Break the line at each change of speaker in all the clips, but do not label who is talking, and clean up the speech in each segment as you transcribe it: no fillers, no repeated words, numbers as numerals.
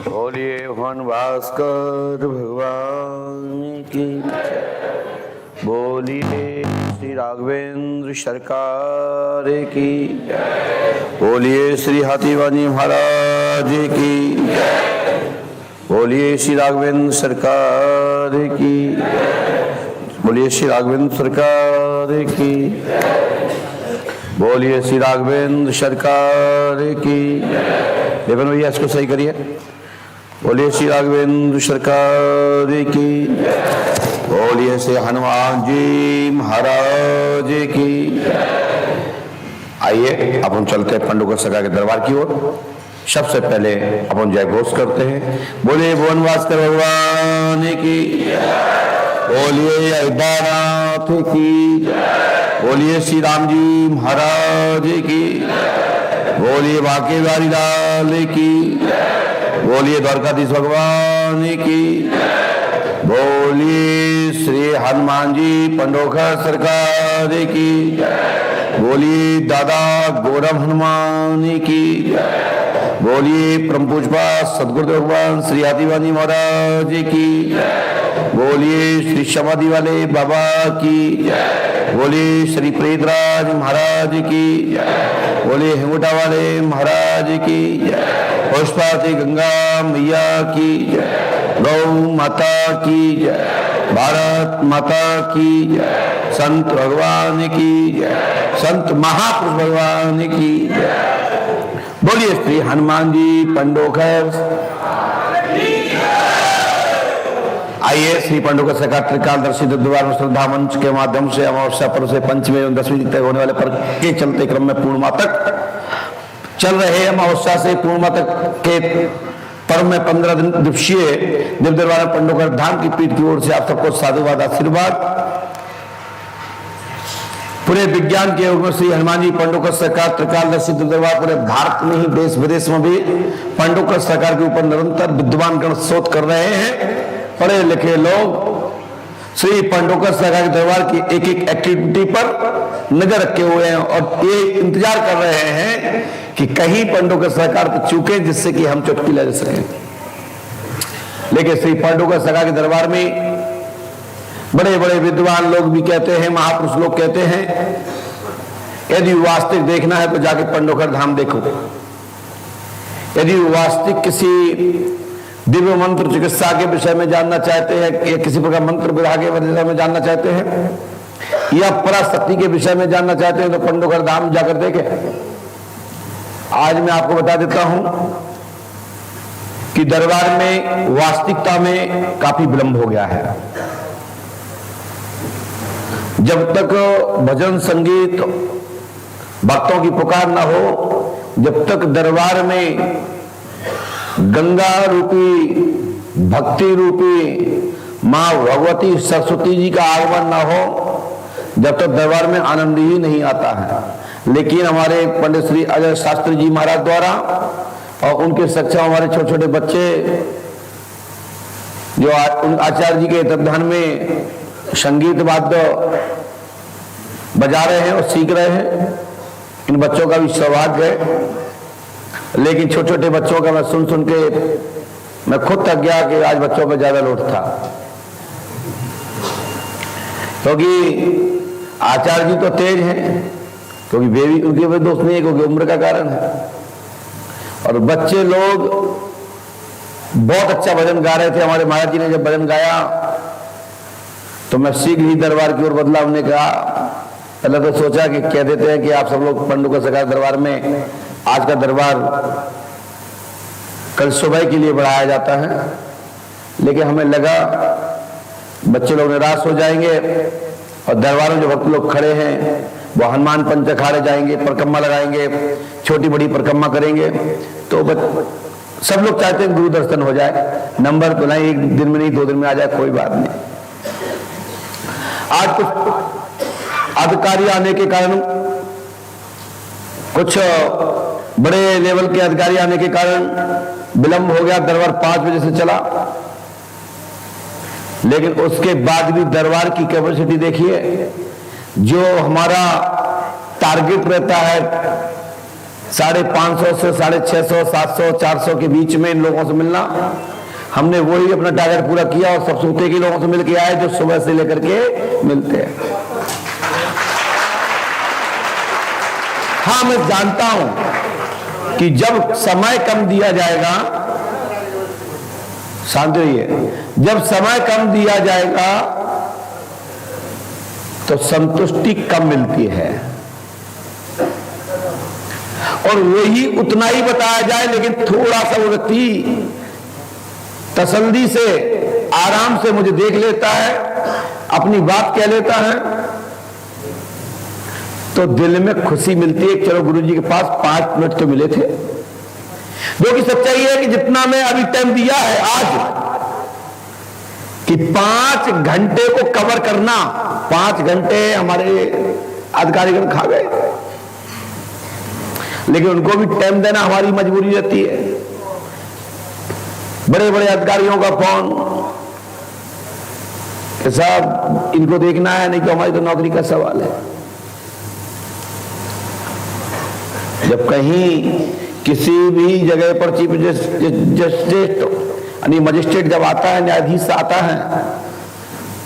बोलिए भगवान भास्कर भगवान की, बोलिए श्री राघवेंद्र सरकार की, बोलिए श्री हाथीवानी महाराज की, बोलिए श्री राघवेंद्र सरकार की, बोलिए श्री राघवेंद्र सरकार की, बोलिए श्री राघवेंद्र सरकार की। लेकिन भैया इसको सही करिए। बोलिए श्री राघवेंद्र सरकार की, बोलिए श्री हनुमान जी महाराज की। आइए अपन चलते हैं पंडुका सखा के दरबार की ओर। सबसे पहले अपन जय घोष करते हैं। बोलिए भुवन भास्कर भगवान की, बोलिए अयोध्यानाथ की, बोलिए श्री राम जी महाराज की, बोलिए बांके बिहारी लाल की, बोलिए द्वारकाधीश भगवान की, बोलिए श्री हनुमान जी पंडोखर सरकार की, बोलिए दादा गौरव हनुमान की, बोलिए परम पूज्य सदगुरुदेव भगवान श्री हाथीवानी महाराज की, बोलिए श्री समाधि वाले बाबा की, बोलिए श्री प्रेतराज महाराज की, बोलिए हिंगोटा वाले महाराज की, पुष्पावती गंगा मैया की, गौ माता की, भारत माता की, संत भगवान की, संत महापुरुष भगवान की। बोलिए श्री हनुमान जी पंडोखर। आइए श्री पंडुका सखा त्रिकालदर्शी द्वार में श्रद्धा मंच के माध्यम से अमावस्या पर्व से पंचमी एवं दसवीं तक होने वाले पर्व के चलते क्रम में पूर्णिमा तक चल रहे अमावस्या से पूर्णिमा तक के पर्व में 15 दिवसीय दिव्य दरबार पंडोकर धाम की पीठ की ओर से आप सबको साधुवाद आशीर्वाद। पूरे विज्ञान के युग में श्री हनुमान जी पंडुका सरकार त्रिकालदर्शी दरबार पूरे भारत में ही देश विदेश में भी पंडुका सरकार के ऊपर निरंतर विद्वान गण शोध कर रहे हैं। पढ़े लिखे लोग श्री पंडोकर सरकार के दरबार की एक एक एक्टिविटी पर नजर रखे हुए हैं और ये इंतजार कर रहे हैं कि कहीं पंडोकर सरकार को चूके जिससे कि हम चुटकी लगा सकें। लेकिन श्री पंडोकर सरकार के दरबार में बड़े बड़े विद्वान लोग भी कहते हैं, महापुरुष लोग कहते हैं, यदि वास्तविक देखना है तो जाके पंडोकर धाम देखो। यदि वास्तविक किसी दिव्य मंत्र चिकित्सा के विषय में जानना चाहते हैं या किसी प्रकार मंत्र विधा के विषय में जानना चाहते हैं या पराशक्ति के विषय में जानना चाहते हैं तो पंडोकर धाम जाकर देखें। आज मैं आपको बता देता हूं कि दरबार में वास्तविकता में काफी विलंब हो गया है। जब तक भजन संगीत भक्तों की पुकार ना हो, जब तक दरबार में गंगा रूपी भक्ति रूपी मां भगवती सरस्वती जी का आगमन ना हो, जब तक दरबार में आनंद ही नहीं आता है। लेकिन हमारे पंडित श्री अजय शास्त्री जी महाराज द्वारा और उनके सक्षम हमारे छोटे छोटे बच्चे जो आचार्य जी के तत्वाधान में संगीत वाद्य बजा रहे हैं और सीख रहे हैं, इन बच्चों का भी सौभाग्य है। लेकिन छोटे छोटे बच्चों का मैं सुन सुन के मैं खुद थक गया कि आज बच्चों पे ज्यादा लोड था, क्योंकि आचार्य जी तो तेज हैं, क्योंकि बेबी उनके भी दोस्त नहीं है, क्योंकि उम्र का कारण है। और बच्चे लोग बहुत अच्छा भजन गा रहे थे। हमारे महाराज जी ने जब भजन गाया तो मैं शीघ्र ही दरबार की ओर बदला। हमने कहा, पहले तो सोचा कि कह देते हैं कि आप सब लोग पंडुका सरकार दरबार में, आज का दरबार कल सुबह के लिए बढ़ाया जाता है, लेकिन हमें लगा बच्चे लोग निराश हो जाएंगे और दरबार में जो भक्त लोग खड़े हैं वो हनुमान पंच अखाड़े जाएंगे, परिक्रमा लगाएंगे, छोटी बड़ी परिक्रमा करेंगे, तो सब लोग चाहते हैं गुरु दर्शन हो जाए। नंबर तो नहीं, एक दिन में नहीं 2 दिन में आ जाए, कोई बात नहीं। आज कुछ अधिकारी आने के कारण, कुछ बड़े लेवल के अधिकारी आने के कारण विलंब हो गया। दरबार 5 बजे से चला, लेकिन उसके बाद भी दरबार की कैपेसिटी देखिए। जो हमारा टारगेट रहता है 550 से 650, 700, 400 के बीच में इन लोगों से मिलना, हमने वही अपना टारगेट पूरा किया और सब सूते के लोगों से मिल के आए जो सुबह से लेकर के मिलते हैं। हाँ, मैं जानता हूं कि जब समय कम दिया जाएगा, शांत रहिए, जब समय कम दिया जाएगा तो संतुष्टि कम मिलती है, और वही उतना ही बताया जाए, लेकिन थोड़ा सा वो व्यक्ति तसल्ली से, आराम से मुझे देख लेता है, अपनी बात कह लेता है, तो दिल में खुशी मिलती है। चलो गुरु जी के पास 5 मिनट तो मिले थे। जो कि सच्चाई है कि जितना मैं अभी टाइम दिया है आज, कि 5 घंटे को कवर करना, 5 घंटे हमारे अधिकारीगण खा गए, लेकिन उनको भी टाइम देना हमारी मजबूरी रहती है। बड़े बड़े अधिकारियों का फोन कि साहब इनको देखना है, नहीं तो हमारी तो नौकरी का सवाल है। जब कहीं किसी भी जगह पर चीफ जस्टिस यानी मजिस्ट्रेट जब आता है, न्यायाधीश आता है,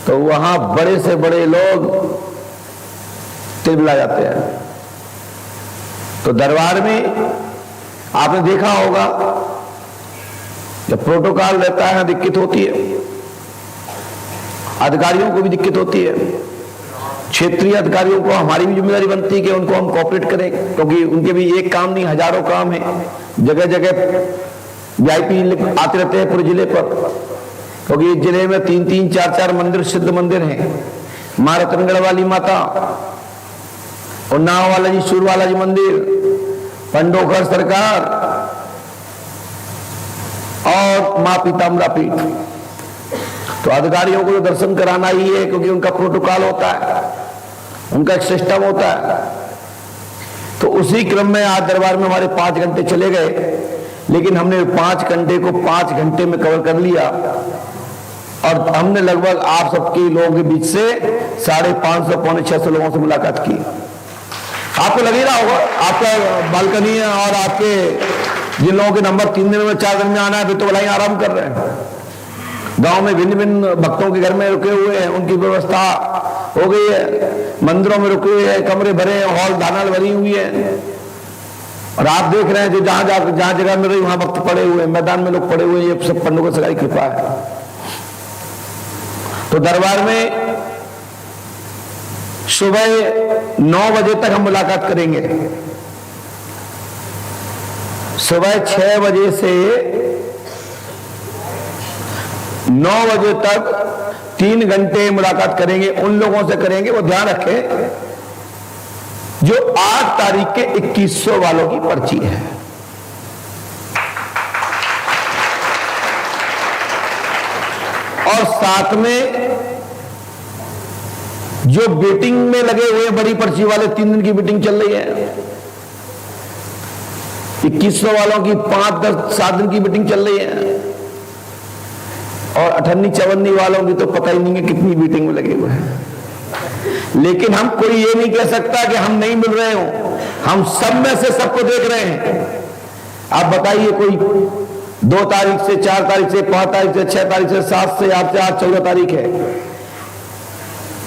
तो वहां बड़े से बड़े लोग तिलमिला जाते हैं। तो दरबार में आपने देखा होगा जब प्रोटोकॉल रहता है दिक्कत होती है, अधिकारियों को भी दिक्कत होती है। क्षेत्रीय अधिकारियों को हमारी भी जिम्मेदारी बनती है कि उनको हम कोऑपरेट करें, क्योंकि उनके भी एक काम नहीं, हजारों काम है। जगह जगह वीआईपी आते रहते हैं पूरे जिले पर, क्योंकि इस जिले में 3-3, 4-4 मंदिर, सिद्ध मंदिर हैं। मां रतनगढ़ वाली माता, उन्नाव वाला जी, सूरवाला जी मंदिर, पंडोखर सरकार और मां पीताम्बरा पीठ। तो अधिकारियों को तो दर्शन कराना ही है, क्योंकि उनका प्रोटोकॉल होता है, उनका एक सिस्टम होता है। तो उसी क्रम में आज दरबार में हमारे 5 घंटे चले गए, लेकिन हमने 5 घंटे को 5 घंटे में कवर कर लिया, और हमने लगभग आप सबके लोगों के बीच से 550, पौने 600 लोगों से मुलाकात की। आपको लग ही रहा होगा, आपका बालकनी है, और आपके जिन लोगों के नंबर 3 दिन में 4 दिन में आना है, फिर तो भलाई आराम कर रहे हैं। गांव में भिन्न भिन्न भक्तों के घर में रुके हुए हैं, उनकी व्यवस्था हो गई है, मंदिरों में रुके हुए हैं, कमरे भरे हैं, हॉल दानाल भरी हुई है, और आप देख रहे हैं जो जहां जगह मिल रही वहां भक्त पड़े हुए हैं, मैदान में लोग पड़े हुए हैं। ये सब पंडों की कृपा है। तो दरबार में सुबह 9 बजे तक हम मुलाकात करेंगे। सुबह 6 बजे से 9 बजे तक 3 घंटे मुलाकात करेंगे। उन लोगों से करेंगे, वो ध्यान रखें, जो 8 तारीख के 2100 वालों की पर्ची है। और साथ में जो वेटिंग में लगे हुए बड़ी पर्ची वाले, 3 दिन की मीटिंग चल रही है, 2100 वालों की 5, 10, 7 दिन की मीटिंग चल रही है, और अठन्नी चवन्नी वालों की तो पता ही नहीं है कितनी मीटिंग में लगे हुए हैं। लेकिन हम कोई ये नहीं कह सकता कि हम नहीं मिल रहे हो, हम सब में से सबको देख रहे हैं। आप बताइए, कोई 2 तारीख से 4 तारीख से 5 तारीख से 6 तारीख से 7 से 8 से आज 14 तारीख है,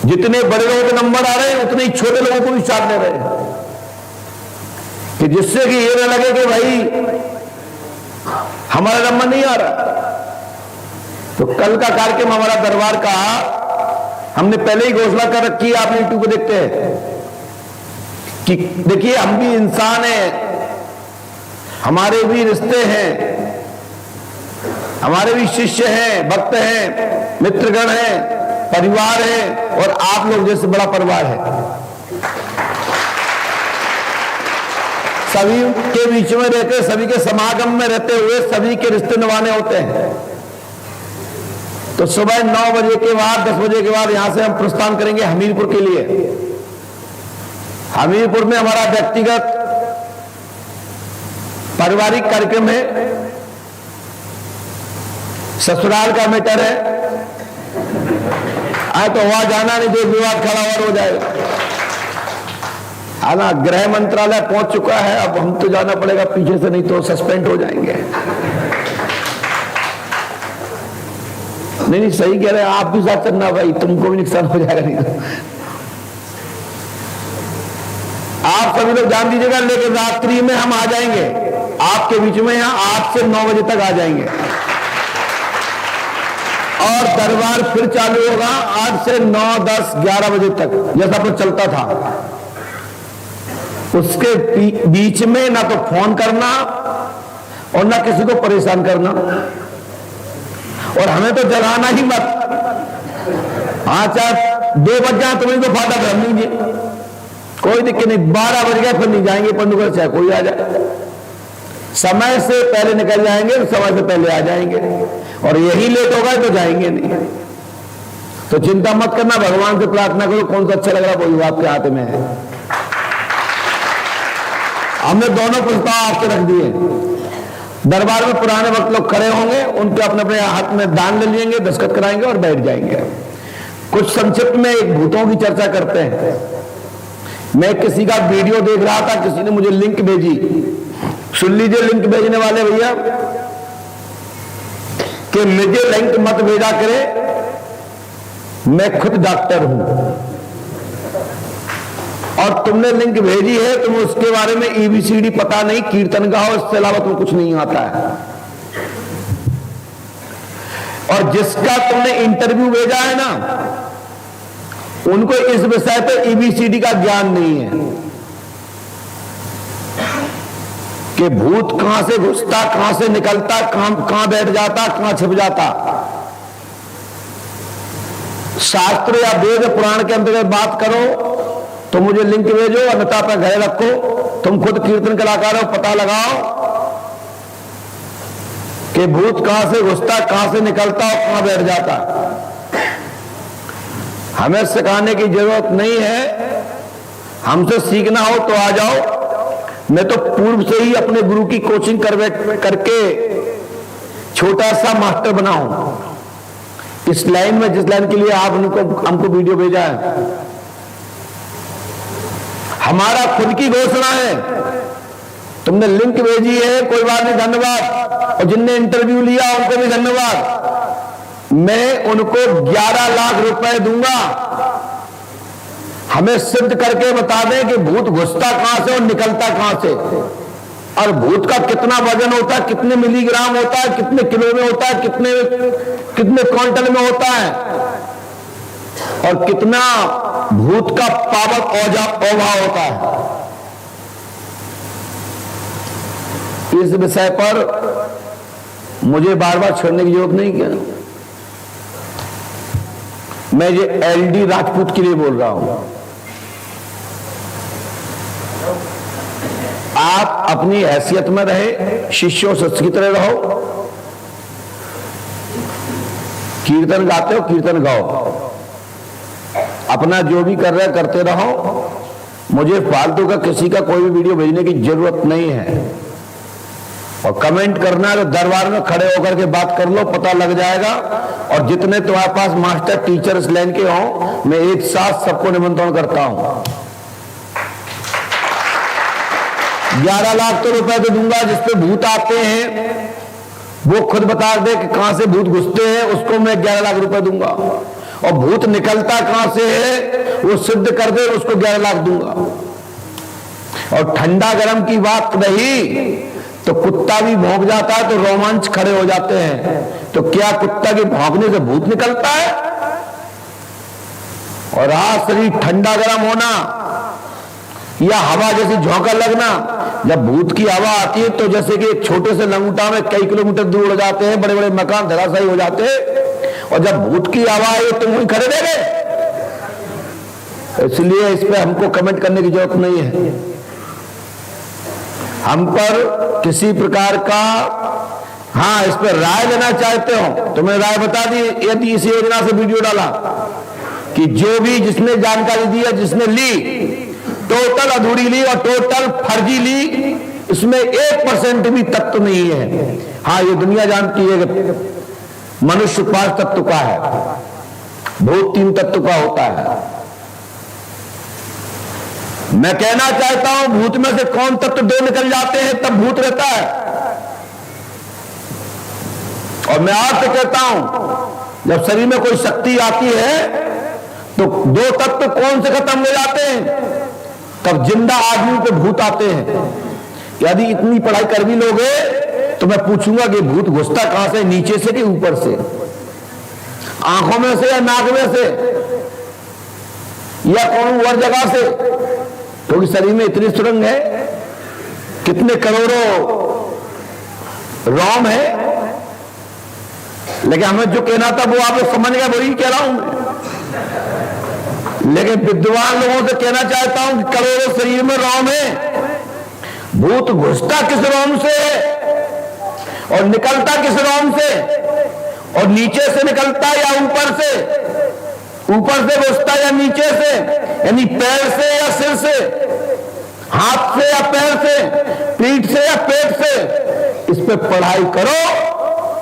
जितने बड़े लोगों के नंबर आ रहे हैं उतने ही छोटे लोगों को भी साथ ले रहे हैं, कि जिससे कि ये ना लगे कि भाई हमारा नंबर नहीं आ रहा। तो कल का कार्यक्रम हमारा दरबार का हमने पहले ही घोषणा कर रखी है, आप यूट्यूब पे देखते हैं कि देखिए हम भी इंसान हैं, हमारे भी रिश्ते हैं, हमारे भी शिष्य हैं, भक्त हैं, मित्रगण हैं, परिवार है, और आप लोग जैसे बड़ा परिवार है। सभी के बीच में रहते, सभी के समागम में रहते हुए सभी के रिश्ते निभाने होते हैं। तो सुबह 9 बजे के बाद 10 बजे के बाद यहां से हम प्रस्थान करेंगे हमीरपुर के लिए। हमीरपुर में हमारा व्यक्तिगत पारिवारिक कार्यक्रम है, ससुराल का मैटर है। आए तो वहां जाना नहीं तो विवाद खड़ा और हो जाएगा। हालां गृह मंत्रालय पहुंच चुका है, अब हम तो जाना पड़ेगा पीछे से, नहीं तो सस्पेंड हो जाएंगे। नहीं सही कह रहे हैं, आप भी साथ चलना भाई, तुमको भी नुकसान हो जाएगा। नहीं तो आप सभी लोग जान दीजिएगा, लेकिन रात्रि में हम आ जाएंगे आपके बीच में, यहां 8 से 9 बजे तक आ जाएंगे और दरबार फिर चालू होगा 8 से 9, 10, 11 बजे तक, जैसा पर चलता था। उसके बीच में ना तो फोन करना और ना किसी को परेशान करना, और हमें तो जगाना ही मत। हाँ चाहे 2 बज जाए तुम्हें तो फाटा कर लीजिए, कोई दिक्कत नहीं। 12 बज गए फिर नहीं जाएंगे पंडुकल, चाहे कोई आ जाए। समय से पहले निकल जाएंगे, समय से पहले आ जाएंगे, और यही लेट होगा तो जाएंगे नहीं। तो चिंता मत करना, भगवान से प्रार्थना करो, कौन सा अच्छा लग रहा वही आपके हाथ में है। हमने दोनों प्रस्ताव आपसे रख दिए। दरबार में पुराने वक्त लोग खड़े होंगे, उनके अपने अपने हाथ में दान ले लेंगे, दस्तखत कराएंगे और बैठ जाएंगे। कुछ संक्षिप्त में एक भूतों की चर्चा करते हैं। मैं किसी का वीडियो देख रहा था, किसी ने मुझे लिंक भेजी, सुन लीजिए लिंक भेजने वाले भैया, कि मुझे लिंक मत भेजा करे, मैं खुद डॉक्टर हूं और तुमने लिंक भेजी है, तुम उसके बारे में EBCD पता नहीं, कीर्तन गाओ, इसके अलावा तुम्हें कुछ नहीं आता है। और जिसका तुमने इंटरव्यू भेजा है ना, उनको इस विषय पर EBCD का ज्ञान नहीं है कि भूत कहां से घुसता, कहां से निकलता, कहां बैठ जाता, कहां छिप जाता। शास्त्र या वेद पुराण के अंतर्गत बात करो तो मुझे लिंक भेजो, अन्यथा अपना घर रखो। तुम खुद कीर्तन कलाकार हो, पता लगाओ कि भूत कहां से घुसता, कहां से निकलता और कहां बैठ जाता। हमें सिखाने की जरूरत नहीं है, हमसे सीखना हो तो आ जाओ। मैं तो पूर्व से ही अपने गुरु की कोचिंग करके छोटा सा मास्टर बना हूं इस लाइन में, जिस लाइन के लिए आप हमको वीडियो भेजा है। हमारा खुद की घोषणा है, तुमने लिंक भेजी है, कोई बात नहीं, धन्यवाद। और जिनने इंटरव्यू लिया उनको भी धन्यवाद। मैं उनको 11 लाख रुपए दूंगा, हमें सिद्ध करके बता दें कि भूत घुसता कहां से और निकलता कहां से, और भूत का कितना वजन होता है, कितने मिलीग्राम होता है, कितने किलो में होता है, कितने क्विंटल में होता है, और कितना भूत का पावर ओझा होता है। इस विषय पर मुझे बार बार छोड़ने की जरूरत नहीं क्या, मैं ये LD राजपूत के लिए बोल रहा हूं। आप अपनी हैसियत में रहे, शिष्यों से की तरह रहो, कीर्तन गाते हो कीर्तन गाओ, अपना जो भी कर रहे करते रहो। मुझे फालतू का किसी का कोई भी वीडियो भेजने की जरूरत नहीं है। और कमेंट करना है तो दरबार में खड़े होकर के बात कर लो, पता लग जाएगा। और जितने तुम्हारे पास मास्टर टीचर इस लाइन के हों, मैं एक साथ सबको निमंत्रण करता हूं। 11 लाख तो रुपए तो दूंगा जिसपे भूत आते हैं, वो खुद बता दे कि कहां से भूत घुसते हैं, उसको मैं 11 लाख रुपए दूंगा। और भूत निकलता कहां से है वो सिद्ध कर दे, उसको 11 लाख दूंगा। और ठंडा गर्म की बात रही तो कुत्ता भी भौंक जाता है तो रोमांच खड़े हो जाते हैं। तो क्या कुत्ता के भौंकने से भूत निकलता है? और आज शरीर ठंडा गर्म होना या हवा जैसी झोंका लगना, जब भूत की हवा आती है तो जैसे कि एक छोटे से लंगूटा में कई किलोमीटर दूर उड़ जाते हैं, बड़े बड़े मकान धराशायी हो जाते हैं। और जब भूत की हवा आई तो वहीं खड़े रह गए। इसलिए इस पे हमको कमेंट करने की जरूरत नहीं है। हम पर किसी प्रकार का, हाँ, इस पर राय लेना चाहते हो तो मैं राय बता दी। यदि इस योजना से वीडियो डाला कि जो भी जिसने जानकारी दी है, जिसने ली, टोटल अधूरी ली और टोटल फर्जी ली, इसमें 1% भी तत्व नहीं है। हाँ, ये दुनिया जानती है कि मनुष्य 5 तत्व का है, भूत 3 तत्व का होता है। मैं कहना चाहता हूं भूत में से कौन तत्व 2 निकल जाते हैं तब भूत रहता है। और मैं आपसे कहता हूं जब शरीर में कोई शक्ति आती है तो 2 तत्व कौन से खत्म हो जाते हैं, तब जिंदा आदमी पे भूत आते हैं। यदि इतनी पढ़ाई कर भी लोगे तो मैं पूछूंगा कि भूत घुसता कहां से, नीचे से कि ऊपर से, आंखों में से या नाक में से या कौन और जगह से? क्योंकि शरीर में इतनी सुरंग है, कितने करोड़ों रोम है। लेकिन हमें जो कहना था वो आप लोग समझ गए, वही कह रहा हूं मैं। लेकिन विद्वान लोगों से कहना चाहता हूं कि करोड़ों शरीर में रोम है, भूत घुसता किस रोम से और निकलता किस रोम से? और नीचे से निकलता या ऊपर से? ऊपर से घुसता या नीचे से? यानी पैर से या सिर से, हाथ से या पैर से, पीठ से या पेट से? इस पे पढ़ाई करो।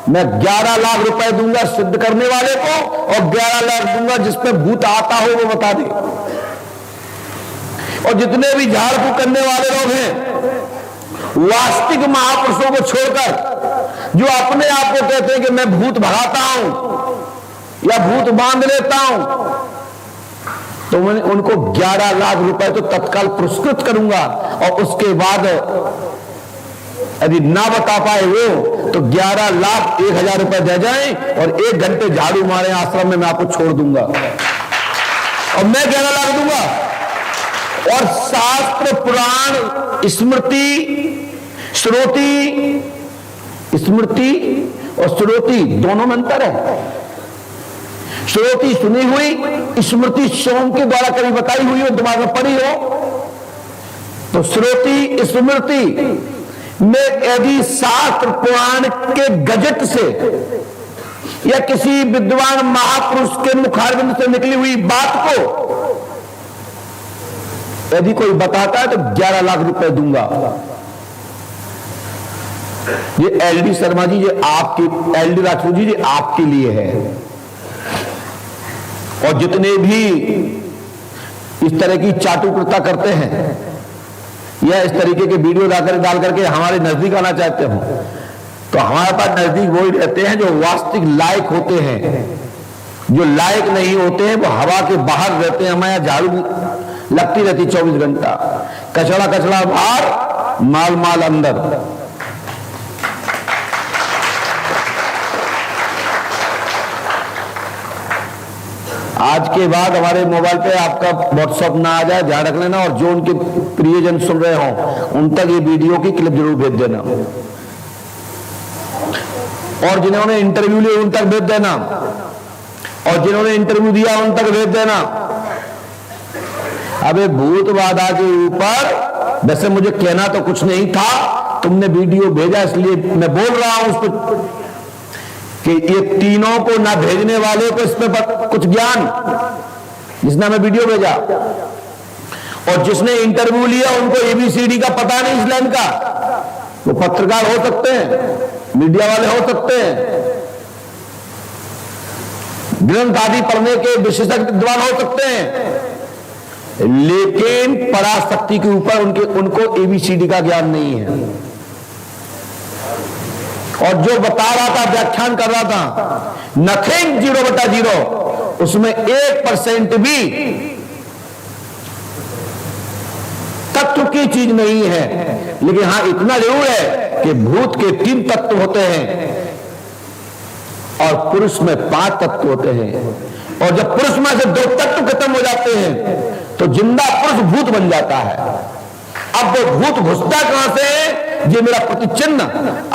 मैं 11 लाख रुपए दूंगा सिद्ध करने वाले को, और 11 लाख दूंगा जिस पे भूत आता हो वो बता दे। और जितने भी झाड़ फूक करने वाले लोग हैं, वास्तविक महापुरुषों को छोड़कर जो अपने आप को कहते हैं कि मैं भूत भगाता हूं या भूत बांध लेता हूं, तो मैं उनको 11 लाख रुपए तो तत्काल पुरस्कृत करूंगा। और उसके बाद यदि ना बता पाए वो तो 11 लाख 1,000 रुपए दे जाएं और 1 घंटे झाड़ू मारे आश्रम में, मैं आपको छोड़ दूंगा और मैं 11 लाख दूंगा। और शास्त्र, पुराण, स्मृति, श्रुति, स्मृति और श्रुति दोनों में अंतर है। श्रुति सुनी हुई, स्मृति स्वयं के द्वारा कभी बताई हुई हो, दिमाग में पड़ी हो। तो श्रुति स्मृति में यदि शास्त्र पुराण के गजट से या किसी विद्वान महापुरुष के मुखारबिंद से निकली हुई बात को यदि कोई बताता है तो 11 लाख रुपए दूंगा। ये एलडी शर्मा जी, ये आपकी, एलडी राठौर जी, ये आपके लिए है। और जितने भी इस तरह की चाटुकरता करते हैं या इस तरीके के वीडियो डाल करके हमारे नजदीक आना चाहते हो, तो हमारे पास नजदीक वही रहते हैं जो वास्तविक लायक होते हैं। जो लायक नहीं होते हैं वो हवा के बाहर रहते हैं। हमारे झाड़ू लगती रहती 24 घंटा, कचड़ा कचड़ा बाहर, माल माल अंदर। आज के बाद हमारे मोबाइल पे आपका व्हाट्सएप ना आ जाए, ध्यान रख लेना। और जो उनके प्रियजन सुन रहे हो उन तक ये वीडियो की क्लिप जरूर भेज देना, और जिन्होंने इंटरव्यू लिया उन तक भेज देना, और जिन्होंने इंटरव्यू दिया उन तक भेज देना। अबे भूत बाधा के ऊपर वैसे मुझे कहना तो कुछ नहीं था, तुमने वीडियो भेजा इसलिए मैं बोल रहा हूं उस पर कि ये तीनों को ना भेजने वाले को इस पर कुछ ज्ञान, जिसने हमें वीडियो भेजा और जिसने इंटरव्यू लिया उनको ABCD का पता नहीं इस लाइन का। वो पत्रकार हो सकते हैं, मीडिया वाले हो सकते हैं, ग्रंथ आदि पढ़ने के विशेषज्ञ विद्वान हो सकते हैं, लेकिन पराशक्ति के ऊपर उनको एबीसीडी का ज्ञान नहीं है। और जो बता रहा था, व्याख्यान कर रहा था, नथिंग 0/0, उसमें 1% भी तत्व की चीज नहीं है। लेकिन हां इतना जरूर है कि भूत के 3 तत्व होते हैं और पुरुष में 5 तत्व होते हैं। और जब पुरुष में से 2 तत्व खत्म हो जाते हैं तो जिंदा पुरुष भूत बन जाता है। अब वो भूत घुसता कहां से है? ये मेरा प्रतिचिन्ह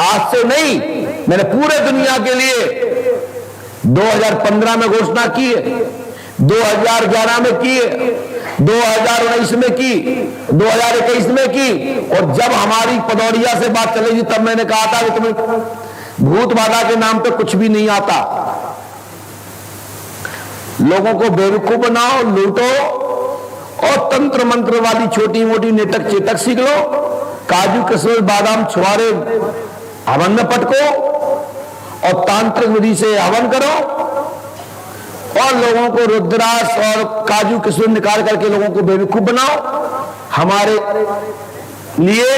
आज से नहीं, मैंने पूरे दुनिया के लिए 2015 में घोषणा की है, 2011 में की है, 2019 में की, 2021 में की। और जब हमारी पदौड़िया से बात चलेगी तब मैंने कहा था कि तुम्हें भूत बाधा के नाम पे कुछ भी नहीं आता। लोगों को बेवकूफ बनाओ, लूटो और तंत्र मंत्र वाली छोटी मोटी नेटक चेतक सीख लो, काजू किशमिश बादाम छुआरे हवन में पटको और तांत्रिक विधि से हवन करो और लोगों को रुद्राक्ष और काजू किशमिश निकाल करके लोगों को बेवकूफ बनाओ। हमारे लिए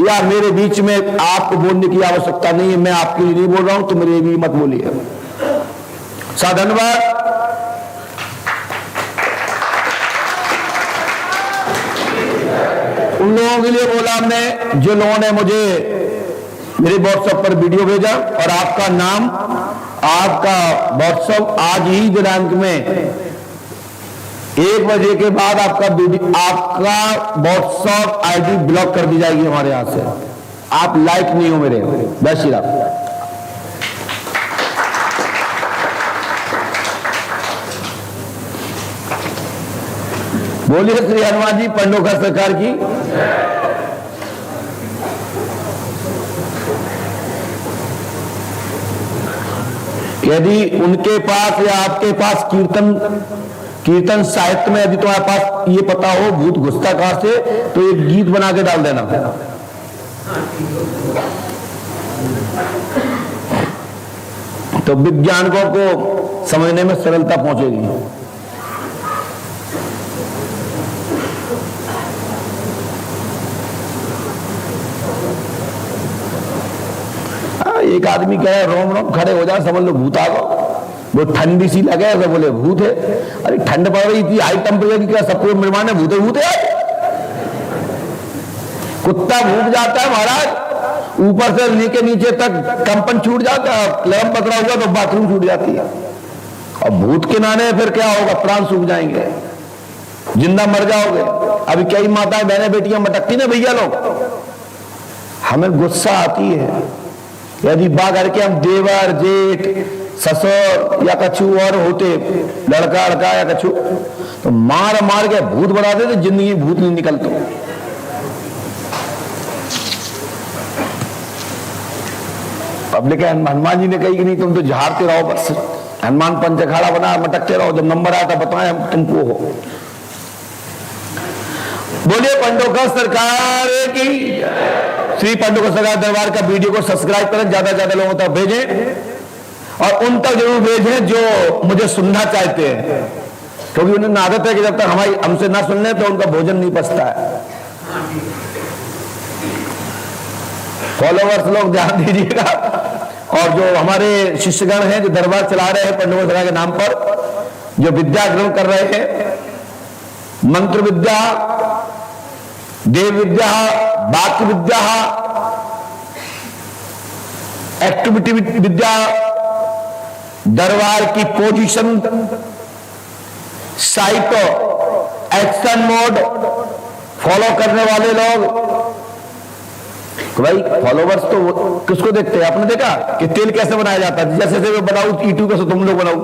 या मेरे बीच में आपको बोलने की आवश्यकता नहीं है, मैं आपके लिए नहीं बोल रहा हूं, तो मेरे भी मत बोलिए। धन्यवाद। उन लोगों के लिए बोला हमने जो लोगों ने मुझे मेरे व्हाट्सएप पर वीडियो भेजा और आपका नाम, आपका व्हाट्सएप आज ही दिनांक में 1 बजे के बाद आपका व्हाट्सएप आईडी ब्लॉक कर दी जाएगी हमारे यहां से। आप लाइक नहीं हो मेरे। जय श्री राम। बोलिए श्री हनुमान जी पंडोकर सरकार की। यदि उनके पास या आपके पास कीर्तन साहित्य में यदि तुम्हारे पास ये पता हो भूत घुसता कहां से, तो एक गीत बना के डाल देना, तो विज्ञानिकों को समझने में सरलता पहुंचेगी। एक आदमी कह रहा रोम रोम खड़े हो जाए, समझ लो भूत आ गो। वो ठंडी सी लगे तो बोले भूत है। अरे ठंड पड़ रही थी, हाई टेम्परेचर की, क्या सबको निर्माण है भूत है। कुत्ता भूख जाता है महाराज, ऊपर से लेके नीचे तक कंपन छूट जाता है, क्लैम पकड़ा हुआ तो बाथरूम छूट जाती है। और भूत के नाने फिर क्या होगा? प्राण सूख जाएंगे, जिंदा मर जाओगे। अभी कई माताएं बहनें बेटियां मटकती ना भैया लोग, हमें गुस्सा आती है यदि बा करके हम देवर जेठ ससुर या कछु और होते, लड़का लड़का या कछु, तो मार मार के भूत बना देते, जिंदगी भूत नहीं निकलते। पब्लिक हनुमान जी ने कही कि नहीं तुम तो झाड़ते रहो, बस हनुमान पंच अखाड़ा बना मटकते रहो, जब नंबर आया था बताएं हम तुमको हो। बोलिए पंडोकर सरकार की। श्री पंडोकर सरकार दरबार का वीडियो को सब्सक्राइब करें, ज्यादा ज्यादा लोगों तक भेजें और उन तक जरूर भेजें जो मुझे सुनना चाहते हैं, क्योंकि उन्हें आदत है कि जब तक हमसे ना सुन ले तो उनका भोजन नहीं पचता है। फॉलोवर्स लोग ध्यान दीजिएगा, और जो हमारे शिष्यगण हैं जो दरबार चला रहे हैं पंडोकर सरकार के नाम पर, जो विद्या ग्रहण कर रहे हैं, मंत्र विद्या, देव विद्या, वाक्य विद्या, एक्टिविटी विद्या, दरबार की position, site, action mode follow करने वाले लोग, भाई फॉलोवर्स तो किसको देखते हैं? आपने देखा कि तेल कैसे बनाया जाता है, जैसे जैसे बनाओ ईटू कैसे तुम लोग बनाओ।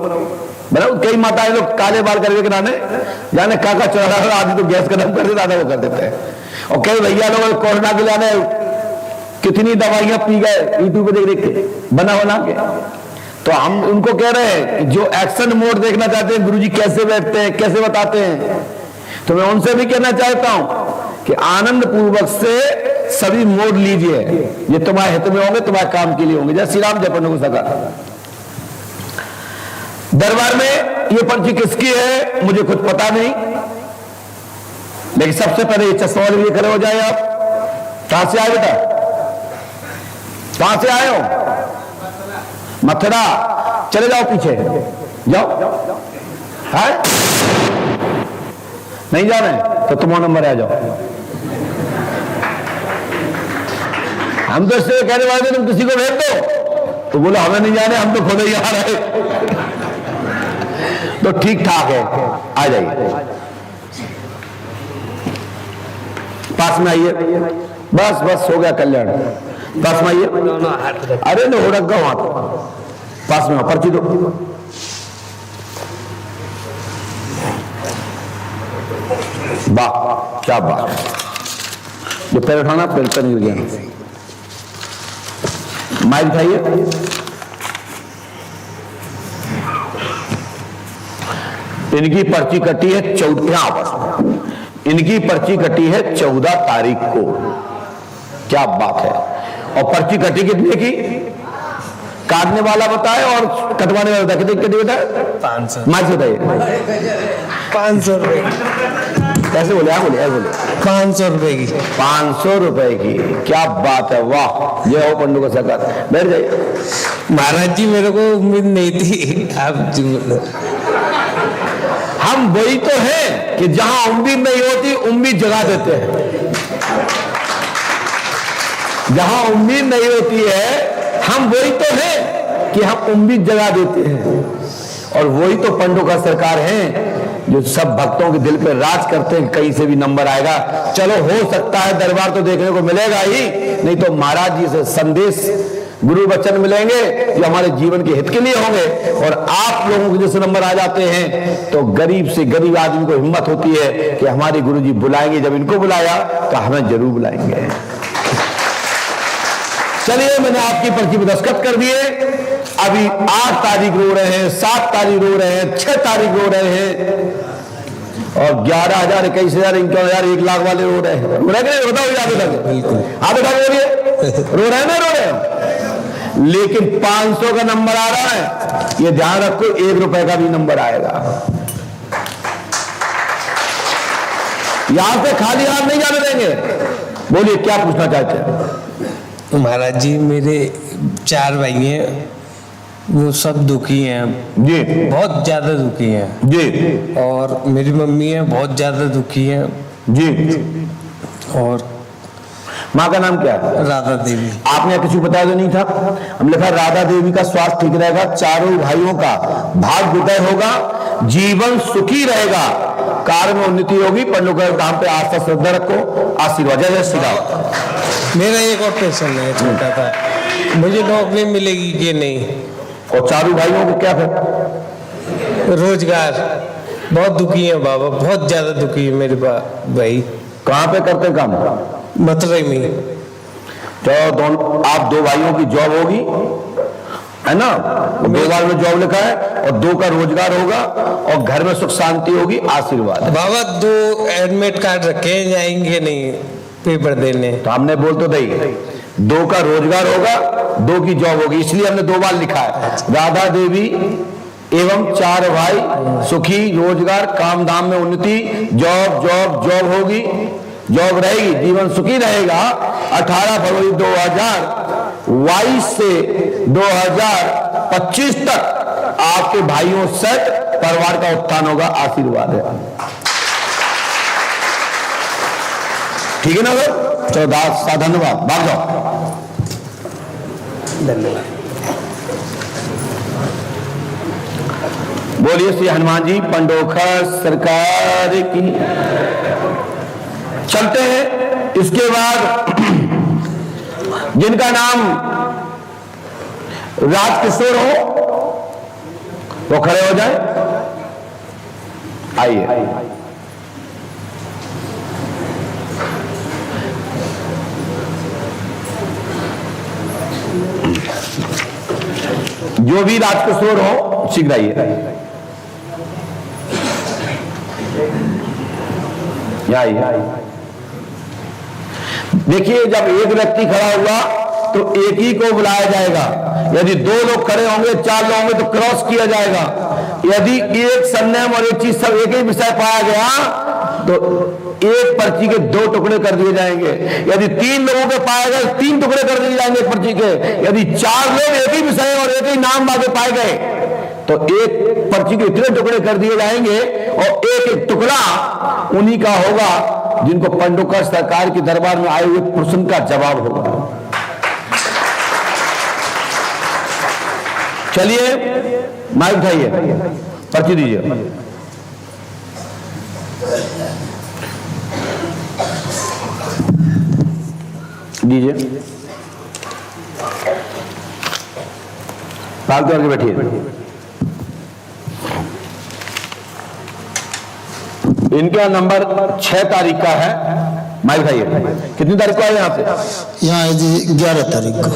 कई माताएं लोग काले बाल करके कराने जाने काका चढ़ा रहा, आदि तो गैस गरम कर देता, आधा वो कर देते हैं। और कई भैया लोग कोरोना के लाने कितनी दवाइयां पी गए यूट्यूब पे देख के बना के। तो हम उनको कह रहे हैं कि जो एक्शन मोड देखना चाहते हैं, गुरुजी कैसे बैठते हैं, कैसे बताते हैं, तो मैं उनसे भी कहना चाहता हूं कि आनंद पूर्वक से सभी मोड़ लीजिए, ये तुम्हारे हित में होंगे, तुम्हारे काम के लिए होंगे। जय श्री राम, जय पंडुक सरकार। दरबार में ये पर्ची किसकी है मुझे कुछ पता नहीं, लेकिन सबसे पहले ये चश्मा वाले भी खड़े हो जाए। आप कहां से आए बेटा, कहां से आए हो? मथुरा। चले जाओ पीछे जाओ। है नहीं जा रहे तो तुम्हारा नंबर आ जाओ। हम तो इससे कहने वाले थे तुम किसी को भेज दो, तो बोलो हमें नहीं जाने, हम तो खुद ही आ रहे। तो ठीक ठाक है, आ जाइए, पास में आइए। बस बस हो गया कल्याण, पास में आइए। अरे न हो रखा वहां तो पास में, पर्ची दो। वाह क्या बात, जो पैर उठाना पैर तो नहीं गया। माइक उठाइए। इनकी पर्ची कटी है 14, इनकी पर्ची कटी है 14 तारीख को। क्या बात है। और पर्ची कटी कितने की, काटने वाला बताए और कटवाने वाला बताए, कितनी कटी बेटा?
500।
माइक बताइए।
500 रुपए।
कैसे बोले? आप बोले, बोले
500 रुपए की।
500 रुपए की। क्या बात है, वाह। ये हो पंडू का सरकार, बैठ जाइए।
महाराज जी मेरे को उम्मीद नहीं थी, आप जी बोलो।
हम वही तो हैं कि जहां उम्मीद नहीं होती उम्मीद जगा देते हैं। जहां उम्मीद नहीं होती है हम वही तो हैं कि हम उम्मीद जगा देते हैं। और वही तो पंडू का सरकार हैं जो सब भक्तों के दिल पे राज करते हैं। कहीं से भी नंबर आएगा, चलो हो सकता है दरबार तो देखने को मिलेगा ही, नहीं तो महाराज जी से संदेश गुरु वचन मिलेंगे जो हमारे जीवन के हित के लिए होंगे। और आप लोगों के जैसे नंबर आ जाते हैं तो गरीब से गरीब आदमी को हिम्मत होती है कि हमारे गुरु जी बुलाएंगे। जब इनको बुलाया तो हमें जरूर बुलाएंगे। चलिए, मैंने आपकी पर्ची पर दस्तखत कर दिए। अभी 8 तारीख रो रहे हैं, 7 तारीख रो रहे हैं, 6 तारीख रो रहे हैं, और 11,000, 21,000, 51,000, 1 लाख वाले रो रहे हैं। रो रहे नहीं? बताओ याद आप बता रो रहे हैं ना, रो रहे हैं। लेकिन 500 का नंबर आ रहा है, ये ध्यान रखो, 1 रुपए का भी नंबर आएगा। यहां से खाली हाथ नहीं जाने देंगे। बोलिए क्या पूछना चाहते हैं?
महाराज जी मेरे 4 भाई हैं, वो सब दुखी हैं
जी,
बहुत ज्यादा दुखी हैं
जी,
और मेरी मम्मी है बहुत ज्यादा दुखी हैं
जी।
और
माँ का नाम क्या है?
राधा देवी।
आपने किसी को बताया तो नहीं था? हम लिखा राधा देवी का स्वास्थ्य ठीक रहेगा, चारों भाइयों का भाग्य उदय होगा, जीवन सुखी रहेगा, कार्य में उन्नति होगी। पंडुका धाम पे आस्था श्रद्धा रखो, आशीर्वाद। जय श्री राम।
मेरा एक और प्रश्न है छोटा था, मुझे नौकरी मिलेगी कि नहीं?
और चारों भाइयों को क्या है?
रोजगार। बहुत दुखी है बाबा, बहुत ज्यादा दुखी है मेरे भाई।
कहाँ पे करते काम?
मथुरा में।
तो दोनों आप 2 भाइयों की जॉब होगी, है ना? 2 बार में जॉब लिखा है, और 2 का रोजगार होगा, और घर में सुख शांति होगी, आशीर्वाद।
बाबा 2 एडमिट कार्ड रखे जाएंगे नहीं पेपर देने?
तो हमने बोल तो दी 2 का रोजगार होगा, 2 की जॉब होगी, इसलिए हमने 2 बार लिखा है। राधा देवी एवं 4 भाई सुखी, रोजगार, काम धाम में उन्नति, जॉब जॉब जॉब होगी, जॉब रहेगी, जीवन सुखी रहेगा। 18 फरवरी 2022 से 2025 तक आपके भाइयों से परिवार का उत्थान होगा, आशीर्वाद है। ठीक है ना सर? चलो धन्यवाद, भाग जाओ।
धन्यवाद।
बोलिए श्री हनुमान जी पंडोखा सरकार की। चलते हैं। इसके बाद जिनका नाम राजकिशोर हो वो खड़े हो जाए, आइए। जो भी राजकिशोर हो शीघ्र आइए, आइए। देखिए, जब एक व्यक्ति खड़ा हुआ तो एक ही को बुलाया जाएगा। यदि दो लोग खड़े होंगे, 4 लोग होंगे तो क्रॉस किया जाएगा। यदि एक सरनेम और एक चीज सब एक ही विषय पाया गया तो एक पर्ची के 2 टुकड़े कर दिए जाएंगे। यदि 3 लोगों के पाए गए 3 टुकड़े कर दिए जाएंगे पर्ची के। यदि 4 लोग एक ही विषय और एक ही नाम आगे पाए गए तो एक पर्ची के इतने टुकड़े कर दिए जाएंगे और एक एक टुकड़ा उन्हीं का होगा जिनको पंडोकर सरकार के दरबार में आए हुए प्रश्न का जवाब होगा। चलिए माइक उठाइए, पर्ची दीजिए। दीजिए, फालतू करके बैठिए। इनका नंबर 6 तारीख का है। माइक उठाइए। कितनी तारीख को आए यहाँ पे?
यहाँ है जी 11 तारीख को।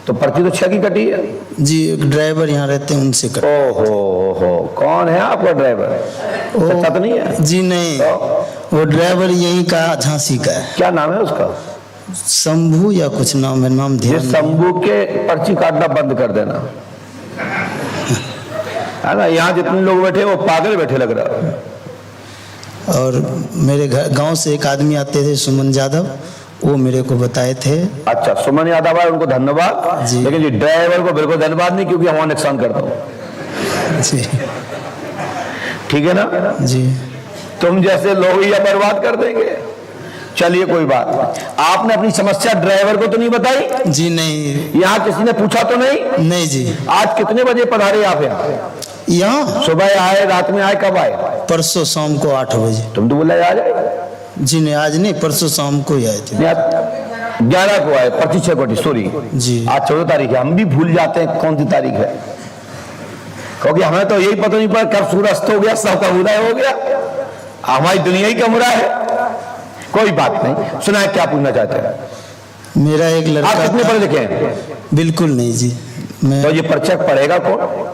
तो पर्ची तो 6 की कटी है
जी। एक ड्राइवर यहाँ रहते हैं, उनसे कट।
ओहो, कौन है आपका ड्राइवर? सच्चा तो नहीं है?
जी नहीं, वो ड्राइवर यहीं का, झांसी का है।
क्या नाम है उसका?
शंभू या कुछ नाम है, नाम
ये
ध्यान
शंभू के पर्ची काटना बंद कर देना है ना। यहाँ जितने लोग बैठे वो पागल बैठे लग रहा है।
और मेरे घर गांव से एक आदमी आते थे, सुमन यादव, वो मेरे को बताए थे।
अच्छा, सुमन यादव है, उनको धन्यवाद
जी।
लेकिन ये ड्राइवर को बिल्कुल धन्यवाद नहीं, क्योंकि हमारा नुकसान करता हूँ।
जी
ठीक है ना?
जी।
तुम जैसे लोग या बर्बाद कर देंगे। चलिए कोई बात। आपने अपनी समस्या ड्राइवर को तो नहीं बताई?
जी नहीं।
यहाँ किसी ने पूछा तो नहीं?
नहीं जी।
आज कितने बजे पधारे आप
यहाँ
सुबह आए, रात में आए, कब आए?
परसों शाम को 8 बजे।
तुम तो बोला आ जाए।
जी नहीं, आज नहीं, परसों शाम को ही आए थे।
11 को आए, 25 को, सॉरी
जी।
आज 14 तारीख है। हम भी भूल जाते हैं कौन सी तारीख है, क्योंकि हमें तो यही पता नहीं पड़ा कब सूरज अस्त हो गया, सब का उदय हो गया। हमारी दुनिया ही कमरा है। कोई बात नहीं, सुना क्या पूछना चाहते हैं?
मेरा एक
आप
लड़का
कितने पढ़े लिखे हैं?
बिल्कुल नहीं जी। मैं
तो ये पर्चा पढ़ेगा कौन?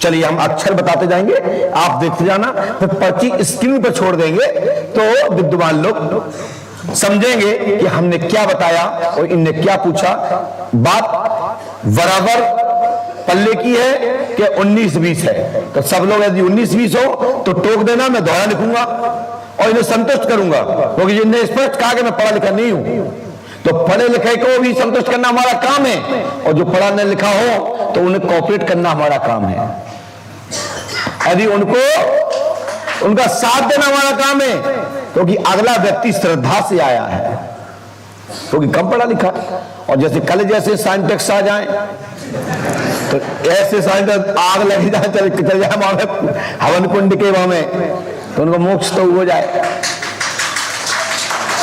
चलिए हम अक्षर बताते जाएंगे, आप देखते जाना, फिर पर्ची स्क्रीन पर छोड़ देंगे तो विद्वान लोग समझेंगे कि हमने क्या बताया और इनने क्या पूछा। बात बराबर पल्ले की है कि 19-20 है। तो सब लोग यदि 19-20 हो तो टोक देना, मैं दोहरा लिखूंगा और इन्हें संतुष्ट करूंगा, क्योंकि जिनने स्पष्ट कहा कि मैं पढ़ा लिखा नहीं हूं। तो पढ़े लिखे को भी संतुष्ट करना हमारा काम है, और जो पढ़ा नहीं लिखा हो तो उन्हें कोऑपरेट करना हमारा काम है। यदि उनको उनका साथ देना हमारा काम है, क्योंकि अगला व्यक्ति श्रद्धा से आया है, क्योंकि कम पढ़ा लिखा। और जैसे कल जैसे साइंटिस्ट आ जाए तो ऐसे साइंटिस्ट आग लगी जाए, चल जाए वहां में हवन कुंड के वहां में, तो उनको मोक्ष तो हो जाए।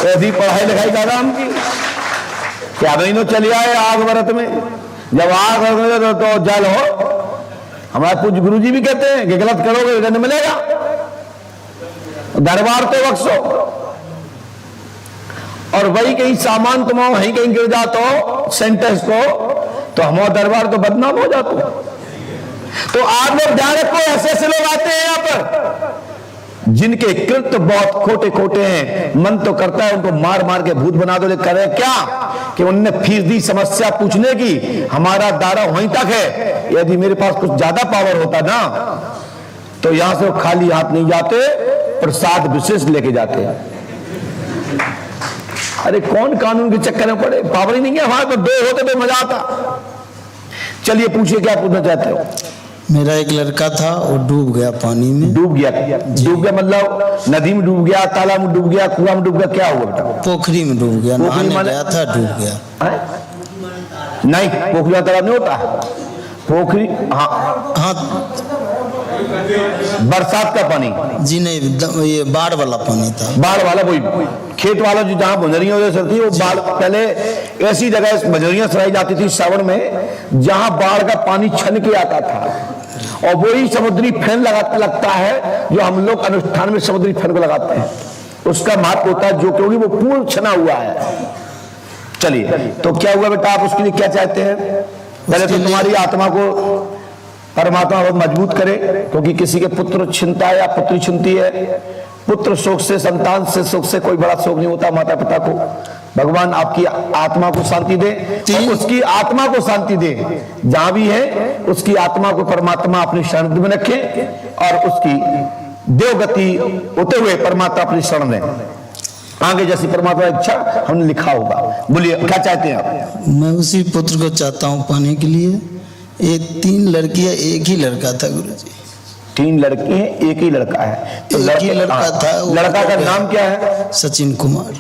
ऐसी पढ़ाई लिखाई ज्यादा हमकी क्या महीनों चली आए आग व्रत में। जब आग तो जल हो। हमारे कुछ गुरुजी भी कहते हैं कि गलत करोगे दंड मिलेगा, दरबार तो बख्शो, और वही कहीं सामान तुम वहीं कहीं गिर जाते हो सेंटेंस को, तो हमारा दरबार तो बदनाम हो जाता। तो आप लोग ध्यान रखो, ऐसे ऐसे लोग आते हैं यहाँ पर जिनके कृत्य बहुत खोटे खोटे हैं। मन तो करता है उनको मार मार के भूत बना दो, लेकिन करें क्या कि उनने फीसदी समस्या पूछने की, हमारा दायरा वहीं तक है। यदि मेरे पास कुछ ज्यादा पावर होता ना तो यहां से वो खाली हाथ नहीं जाते, प्रसाद विशेष लेके जाते हैं। अरे कौन कानून के चक्कर में पड़े, पावर ही नहीं है हमारे पास। 2 होते तो मजा आता। चलिए पूछिए क्या पूछना चाहते हो?
मेरा एक लड़का था, वो डूब गया पानी में।
डूब गया? डूब गया मतलब नदी में डूब गया, तालाब में डूब गया, कुआं में डूब गया, क्या हुआ बेटा?
पोखरी में डूब गया, नहाने गया था, डूब गया।
नहीं, पोखरी तालाब नहीं होता। पोखरी हाँ, बरसात का पानी
जी नहीं, ये बाढ़ वाला पानी था।
बाढ़ वाला, वही खेत वाला जो जहां बंजरियां थी, वो बाढ़ पहले ऐसी जगह बंजरियां सराई जाती थी सावन में जहां बाढ़ का पानी छन के आता था, और वही समुद्री फैन लगता है जो हम लोग अनुष्ठान में समुद्री फैन को लगाते हैं। उसका महत्व होता है, जो क्योंकि वो पूर्ण छना हुआ है। चलिए तो क्या हुआ बेटा, आप उसके लिए क्या चाहते हैं? पहले तो तुम्हारी आत्मा को परमात्मा बहुत मजबूत करे, क्योंकि किसी के पुत्र छिनता है या पुत्री छिनती है पुत्र शोक से, संतान से शोक से कोई बड़ा शोक नहीं होता माता पिता को। भगवान आपकी आत्मा को शांति दे और उसकी आत्मा को शांति दे, जहां भी है उसकी आत्मा को परमात्मा अपनी शरण में रखे और उसकी देवगति होते हुए परमात्मा अपनी शरण में आगे जैसी परमात्मा इच्छा हमने लिखा होगा। बोलिए क्या चाहते हैं आप?
मैं उसी पुत्र को चाहता हूँ पाने के लिए। ये 3 लड़कियां, एक ही लड़का था गुरुजी।
3 लड़की हैं, एक ही लड़का है। तो
एक ही लड़का था। वो
लड़का का नाम क्या है?
सचिन कुमार।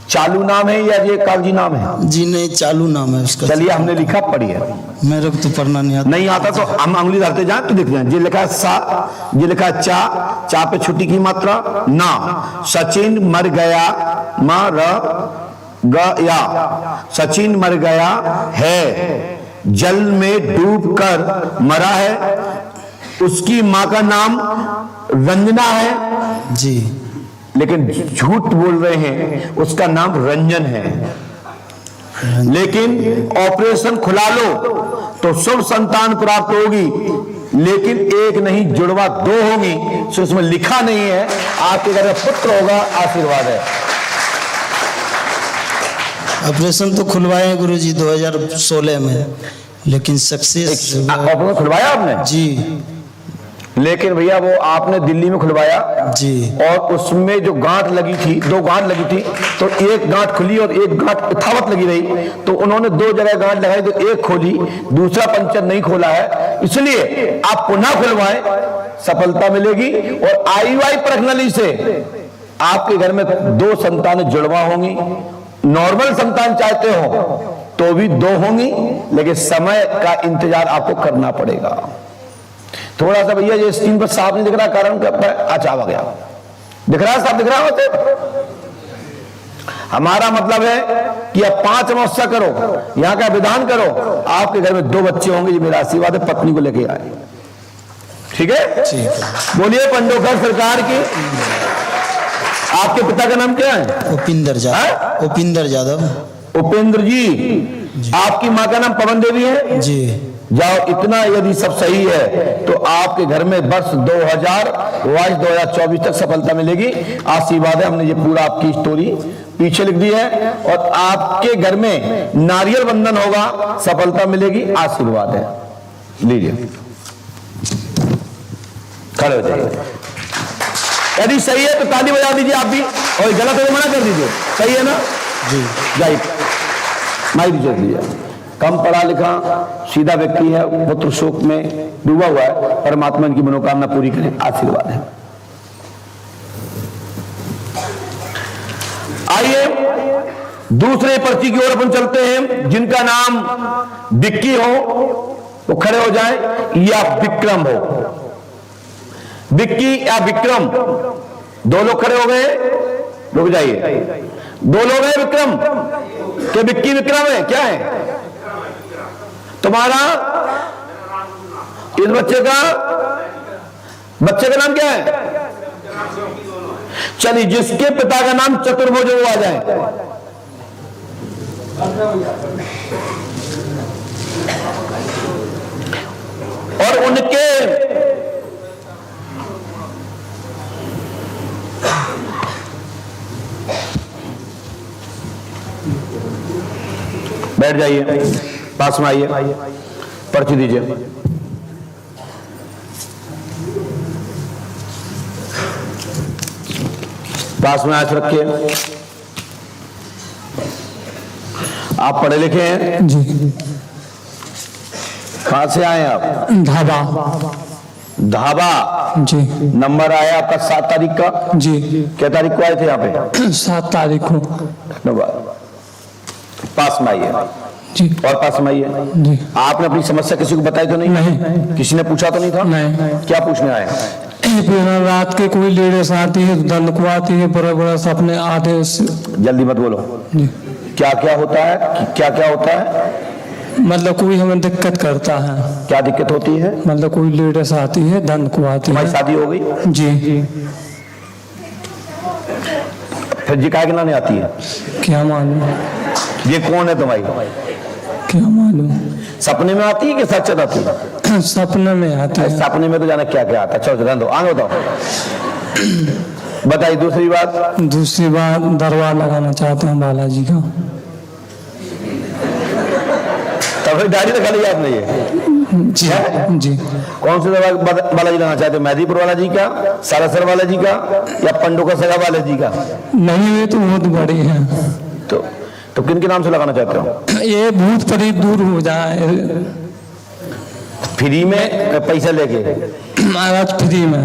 चालू नाम है या ये कागजी नाम है?
जी नहीं, चालू नाम है उसका।
चलिए हमने लिखा, पढ़िए।
मेरे को तो पढ़ना नहीं आता।
नहीं आता तो हम अंगुली धरते जाए तो दिख जाए। ये लिखा है सा, ये लिखा है चा, चा पे छुट्टी की मात्रा ना। सचिन मर गया, मर गया, सचिन मर गया है, जल में डूबकर मरा है। उसकी माँ का नाम रंजना है
जी,
लेकिन झूठ बोल रहे हैं, उसका नाम रंजन है। लेकिन ऑपरेशन खुला लो तो शुभ संतान प्राप्त होगी, लेकिन एक नहीं जुड़वा 2 होंगी। सो उसमें लिखा नहीं है आपके घर में पुत्र होगा, आशीर्वाद है।
ऑपरेशन तो खुलवाए गुरुजी 2016 में, लेकिन सक्सेस।
ऑपरेशन खुलवाया आपने?
जी,
लेकिन भैया वो आपने दिल्ली में खुलवाया
जी,
और उसमें जो गांठ लगी थी, 2 गांठ लगी थी, तो एक गांठ खुली और एक गांठ यथावत लगी रही। तो उन्होंने 2 जगह गांठ लगाई, तो एक खोली, दूसरा पंचर नहीं खोला है। इसलिए आप पुनः खुलवाएं, सफलता मिलेगी। और IUI प्रणाली से आपके घर में 2 संतान जुड़वा होंगी। नॉर्मल संतान चाहते हो तो भी 2 होंगी, लेकिन समय का इंतजार आपको करना पड़ेगा। थोड़ा सा भैया ये स्क्रीन पर साफ नहीं दिख रहा, कारण अच्छा आ गया, दिख रहा है, साफ दिख रहा है। हमारा मतलब है कि अब 5 अमावस्या करो, यहाँ का विधान करो, आपके घर में 2 बच्चे होंगे। ये मेरा आशीर्वाद है, पत्नी को लेके आए। ठीक है? बोलिए पंडोकर सरकार की। आपके पिता का नाम क्या है?
उपिंदर यादव। उपिंदर यादव।
उपेंद्र जी। आपकी माँ का नाम पवन देवी है
जी।
जाओ, इतना यदि सब सही है तो आपके घर में वर्ष 2024 तक सफलता मिलेगी। आशीर्वाद है, हमने ये पूरा आपकी स्टोरी पीछे लिख दी है। और आपके घर में नारियल बंधन होगा, सफलता मिलेगी, आशीर्वाद है। लीजिए, खड़े हो जाइए। यदि सही है तो ताली बजा दीजिए आप भी, और गलत है तो मना कर दीजिए। सही है ना
जी?
जाइए, माइक दीजिए। कम पढ़ा लिखा सीधा व्यक्ति है, पुत्र शोक में डूबा हुआ है, परमात्मा की मनोकामना पूरी करें, आशीर्वाद है। आइए दूसरे पर्ची की ओर अपन चलते हैं। जिनका नाम विक्की हो वो खड़े हो जाएं, या विक्रम हो। विक्की या विक्रम, 2 लोग खड़े हो गए, रुक जाइए। 2 लोग हैं विक्रम के? विक्की विक्रम है, क्या है तुम्हारा? इस बच्चे का नाम क्या है? चलिए, जिसके पिता का नाम चतुर्भुज, वो आ जाए। और उनके बैठ जाइए, पास में आइए, पर्ची दीजिए। पास में हाथ रखिए। आप पढ़े लिखे हैं
जी।
कहां से आए आप?
धाबा।
धाबा
जी।
नंबर आया आपका 7 तारीख का?
जी।
क्या तारीख को आए थे यहाँ पे?
7 तारीख को।
धन्यवाद। पास में आइए
जी।
और पास में आइए
जी।
आपने अपनी समस्या किसी को बताई तो नहीं?
नहीं।
किसी ने पूछा तो नहीं था?
नहीं।
क्या पूछने आए?
रात के कोई लेडीज आती है, दंड को आती है, बड़े बड़े सपने आते हैं।
जल्दी मत बोलो। क्या क्या होता है? क्या क्या होता है?
मतलब कोई हमें दिक्कत करता है।
क्या दिक्कत होती है?
मतलब कोई लेडीज आती है, दंड को आती
तुम्हारी
है।
शादी हो गई?
जी।
फिर जी काय के लाने आती है?
क्या मालूम?
ये कौन है तुम्हारी?
क्या मालूम।
सपने में आती है कि सच आती है?
सपने में आते हैं।
सपने में तो जाना क्या क्या आता है। चलो रहने दो, आगे बताओ। बताइए दूसरी बात।
दूसरी बात, दरबार लगाना चाहते हैं बालाजी का।
तब दाढ़ी तो खाली याद नहीं है।
जी जी।
कौन से दरबार बालाजी लगाना चाहते हो? मेहदीपुर वाला जी का, सालासर वाला जी का, या पंडोका सगा वाला जी का?
नहीं, ये तो बहुत बड़ी है।
तो किन के नाम से लगाना चाहते हो?
ये भूत प्रेत दूर हो जाए।
फ्री में पैसा लेके?
महाराज फ्री में।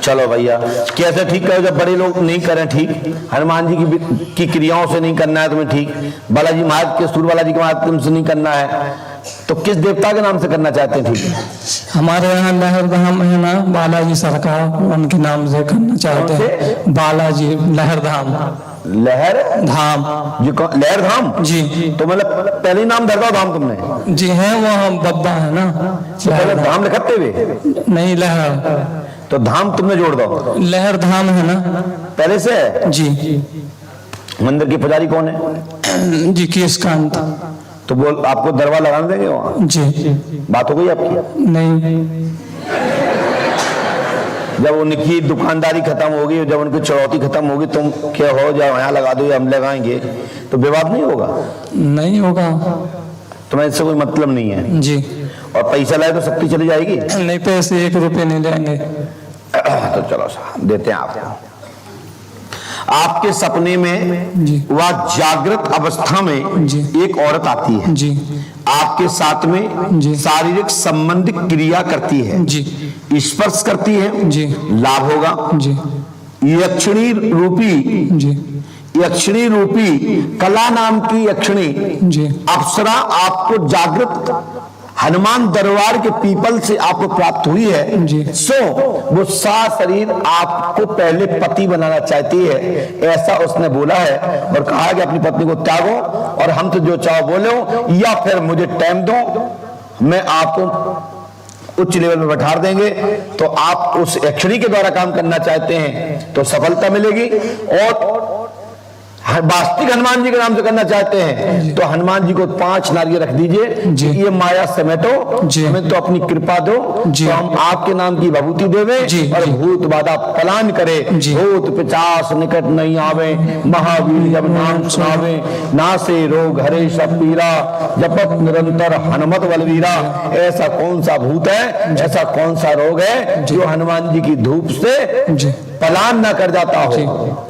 चलो भैया, कैसे ठीक करो जब बड़े लोग नहीं करें ठीक? हनुमान जी की क्रियाओं से नहीं करना है तुम्हें ठीक, बालाजी महाराज के सूर बालाजी के माध्यम से नहीं करना है, तो किस देवता के नाम से करना चाहते हैं ठीक?
हमारे यहाँ लहरधाम है ना, बालाजी सरकार, उनके नाम से करना चाहते हैं। बालाजी लहरधाम।
लहर
धाम
जी? लहर धाम
जी।
तो मतलब पहले ही नाम धरता धाम तुमने?
जी है, वहाँ बब्बा है ना।
तो पहले धाम लिखते हुए
नहीं, लहर,
तो धाम तुमने जोड़ दो।
लहर धाम है ना
पहले से है
जी।
मंदिर की पुजारी कौन है?
जी केशकांत।
तो बोल आपको दरबार लगाने देंगे वहाँ?
जी।
बात हो गई आपकी?
नहीं।
जब उनकी दुकानदारी खत्म होगी, जब उनकी चढ़ौती खत्म होगी, तुम क्या हो जाओ यहाँ लगा दो या हम लगाएंगे, तो विवाद नहीं होगा?
नहीं होगा।
तुम्हें इससे कोई मतलब नहीं है
जी।
और पैसा लाए तो शक्ति चली जाएगी?
नहीं, पैसे 1 रुपए नहीं लेंगे।
तो चलो देते हैं आपको। आपके सपने में
जी।
वह जागृत अवस्था में
जी।
एक औरत आती है
जी।
आपके साथ में
जी।
शारीरिक संबंध क्रिया करती है
जी।
स्पर्श करती है
जी।
लाभ होगा।
जी।
यक्षिणी रूपी
जी।
यक्षिणी रूपी कला नाम की यक्षिणी
जी।
अप्सरा आपको जागृत हनुमान दरबार के पीपल से आपको प्राप्त हुई है।
जी।
सो वो सा शरीर आपको पहले पति बनाना चाहती है, ऐसा उसने बोला है और कहा कि अपनी पत्नी को त्यागो और हम तो जो चाहो बोलो, या फिर मुझे टाइम दो, मैं आपको उच्च लेवल में बैठा देंगे। तो आप उस यक्षिणी के द्वारा काम करना चाहते हैं तो सफलता मिलेगी, और वास्तविक हनुमान जी के नाम से करना चाहते हैं तो हनुमान जी को 5 नारियल रख दीजिए। ये माया समेटो, हमें तो अपनी कृपा दो, तो हम आपके नाम की विभूति देवे और भूत बाधा पलायन करे। भूत पिशाच निकट नहीं आवे, महावीर जब नाम सुनावे, नासे रोग हरे सब पीरा, जपत निरंतर हनुमत बलवीरा। ऐसा कौन सा भूत है, ऐसा कौन सा रोग है जो हनुमान जी की धूप से पलायन न कर जाता हो?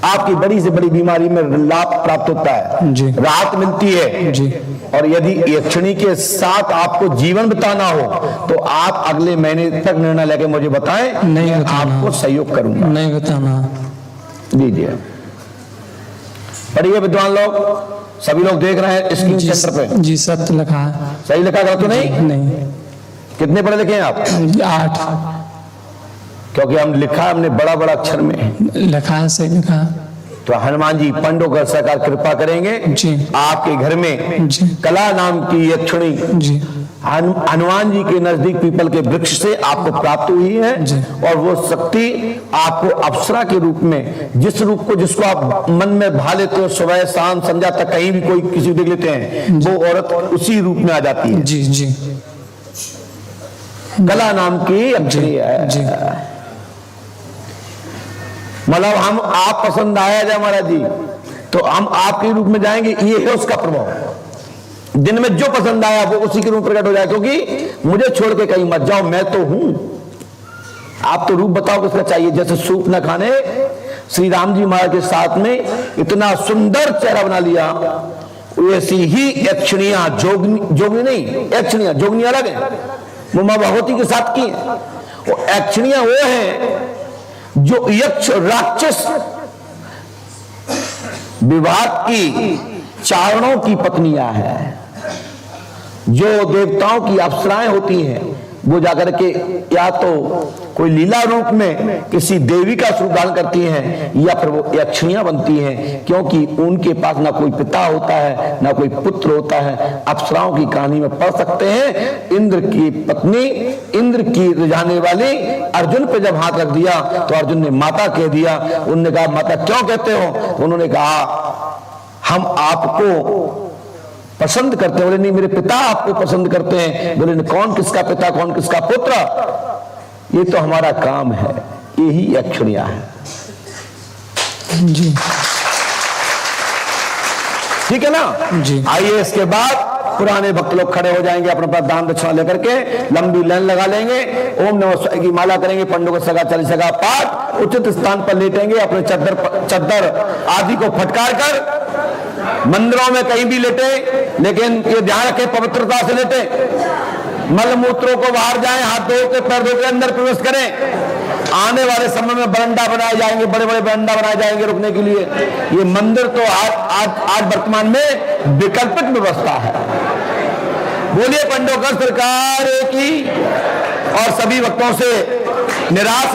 आपकी बड़ी से बड़ी बीमारी में लाभ प्राप्त होता है, राहत मिलती है जी। और यदि यक्षिणी के साथ आपको जीवन बिताना हो तो आप अगले महीने तक निर्णय लेके मुझे बताएं,
नहीं
आपको सहयोग करूंगा।
नहीं बताना
दीजिए। पढ़िए विद्वान लोग, सभी लोग देख रहे हैं स्क्रीन सेंटर पे।
जी सत्य लिखा है।
सही लिखा था तो नहीं?
नहीं।
कितने पढ़े लिखे हैं आप?
8।
क्योंकि हम लिखा हमने बड़ा बड़ा अक्षर में
लिखा है, सही लिखा है।
तो हनुमान जी पंडोकर सरकार कृपा करेंगे
जी।
आपके घर में
जी।
कला नाम की यक्षिणी
जी।
हनुमान जी के नजदीक पीपल के वृक्ष से आपको प्राप्त हुई है
जी।
और वो शक्ति आपको अप्सरा के रूप में, जिस रूप को जिसको आप मन में भा लेते हो, सुबह शाम संध्या तक कहीं भी कोई किसी देख लेते हैं, वो औरत उसी रूप में आ जाती है।
जी। जी।
कला नाम की यक्षिणी है
जी।
मतलब हम आप पसंद आया जाए महाराज जी तो हम आपके रूप में जाएंगे, ये है उसका प्रभाव। दिन में जो पसंद आया वो उसी के रूप प्रकट हो जाए, क्योंकि मुझे छोड़ के कहीं मत जाओ, मैं तो हूं। आप तो रूप बताओ किसका चाहिए। जैसे सूप न खाने श्री राम जी महाराज के साथ में इतना सुंदर चेहरा बना लिया, वैसी ही यक्षिणियां, जोगनी नहीं, यक्षिणियां, जोगनी अलग है, वो मां भगवती के साथ की है। वो यक्षिणियां वो हैं जो यक्ष राक्षस विभाग की चारणों की पत्नियां हैं। जो देवताओं की अप्सराएं होती हैं वो जाकर के या तो कोई लीला रूप में किसी देवी का स्वरूप धारण करती हैं या फिर वो यक्षिणियां बनती हैं, क्योंकि उनके पास ना कोई पिता होता है ना कोई पुत्र होता है। अप्सराओं की कहानी में पढ़ सकते हैं, इंद्र की पत्नी, इंद्र की रिझाने वाली अर्जुन पे जब हाथ रख दिया तो अर्जुन ने माता कह दिया। उन्होंने कहा माता क्यों कहते हो? उन्होंने कहा हम आपको पसंद करते हैं। बोले नहीं, मेरे पिता आपको पसंद करते हैं। बोले नहीं, कौन किसका पिता, कौन किसका पुत्र, ये तो हमारा काम है। यही अक्षुणिया है।
जी
ठीक है ना
जी।
आइए इसके बाद पुराने भक्त लोग खड़े हो जाएंगे, अपने पास दान दक्षिणा लेकर के लंबी लाइन लगा लेंगे, ओम नमः शिवाय की माला करेंगे, पंडों का सगा चालीसा का पाठ, उचित स्थान पर लेटेंगे, अपने चद्दर आदि को फटकार कर मंदिरों में कहीं भी लेटे, लेकिन ये ध्यान रखें पवित्रता से लेटे। मल मूत्रों को बाहर जाएं, हाथ धो के पैर धो के अंदर प्रवेश करें। आने वाले समय में बरंडा बनाए जाएंगे, बड़े बड़े बरंडा बनाए जाएंगे रुकने के लिए। ये मंदिर तो आज वर्तमान में वैकल्पिक व्यवस्था है। बोलिए पंडोकर सरकार की। और सभी भक्तों से निराश